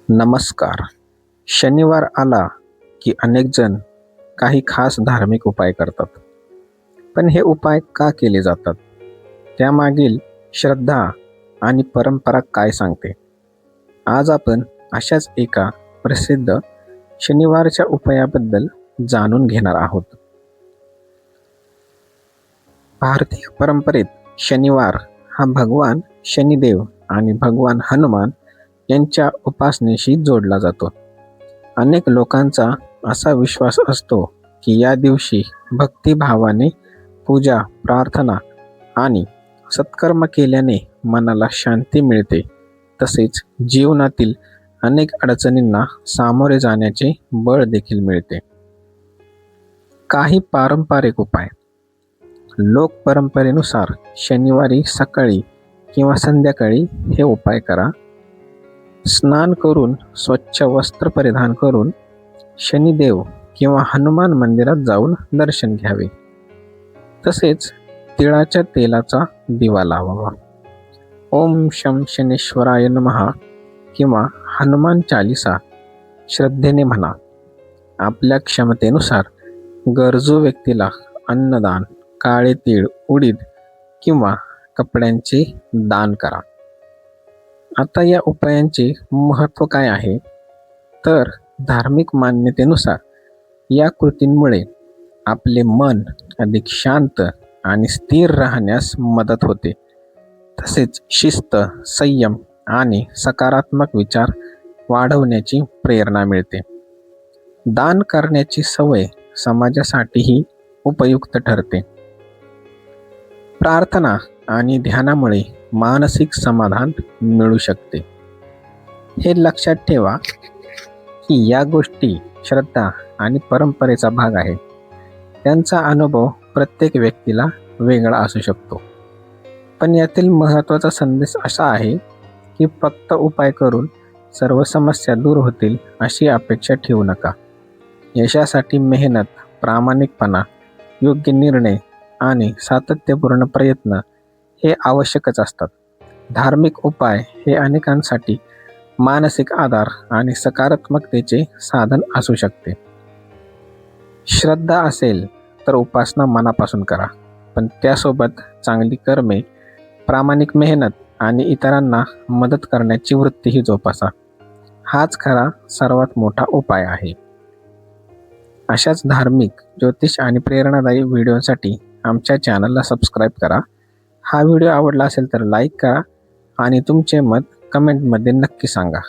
नमस्कार. शनिवार आला की अनेक जण काही खास धार्मिक उपाय करतात. पण हे उपाय का केले जातात? त्यामागील श्रद्धा आणि परंपरा काय सांगते? आज आपण अशाच एका प्रसिद्ध शनिवारच्या उपायाबद्दल जाणून घेणार आहोत. भारतीय परंपरेत शनिवार हा भगवान शनिदेव आणि भगवान हनुमान यांच्या उपासनेशी जोडला जातो. अनेक लोकांचा असा विश्वास असतो की या दिवशी भक्तिभावाने पूजा, प्रार्थना आणि सत्कर्म केल्याने मनाला शांती मिळते. तसेच जीवनातील अनेक अडचणींना सामोरे जाण्याचे बळ देखील मिळते. काही पारंपरिक उपाय. लोक परंपरेनुसार शनिवारी सकाळी किंवा संध्याकाळी हे उपाय करा. स्नान करून स्वच्छ वस्त्र परिधान करून शनिदेव किंवा हनुमान मंदिरात जाऊन दर्शन घ्यावे. तसेच तिळाच्या तेलाचा दिवा लावावा. ओम शं शनेश्वराय नमः किंवा हनुमान चालीसा श्रद्धेने म्हणा. आपल्या क्षमतेनुसार गरजू व्यक्तीला अन्नदान, काळे तीळ, उडीद किंवा कपड्यांचे दान करा. आता या उपायांचे महत्त्व काय आहे? तर धार्मिक मान्यतेनुसार या कृतींमुळे आपले मन अधिक शांत आणि स्थिर राहण्यास मदत होते. तसेच शिस्त, संयम आणि सकारात्मक विचार वाढवण्याची प्रेरणा मिळते. दान करण्याची सवय समाजासाठीही उपयुक्त ठरते. प्रार्थना आणि ध्यानामुळे मानसिक समाधान मिळू शकते. हे लक्षात ठेवा की या गोष्टी श्रद्धा आणि परंपरेचा भाग आहेत. त्यांचा अनुभव प्रत्येक व्यक्तीला वेगळा असू शकतो. पण यातील महत्त्वाचा संदेश असा आहे की फक्त उपाय करून सर्व समस्या दूर होतील अशी अपेक्षा ठेवू नका. यशासाठी मेहनत, प्रामाणिकपणा, योग्य निर्णय आणि सातत्यपूर्ण प्रयत्न हे आवश्यकच असतात. धार्मिक उपाय हे अनेकांसाठी मानसिक आधार आणि सकारात्मकतेचे साधन असू शकते. श्रद्धा असेल तर उपासना मनापासून करा, पण त्यासोबत चांगली कर्मे, प्रामाणिक मेहनत आणि इतरांना मदत करण्याची वृत्तीही जोपासा. हाच खरा सर्वात मोठा उपाय आहे. अशाच धार्मिक, ज्योतिष आणि प्रेरणादायी व्हिडिओसाठी आमच्या चॅनलला सबस्क्राईब करा. हा व्हिडिओ आवडला असेल तर लाईक करा आणि तुमचे मत कमेंटमध्ये नक्की सांगा.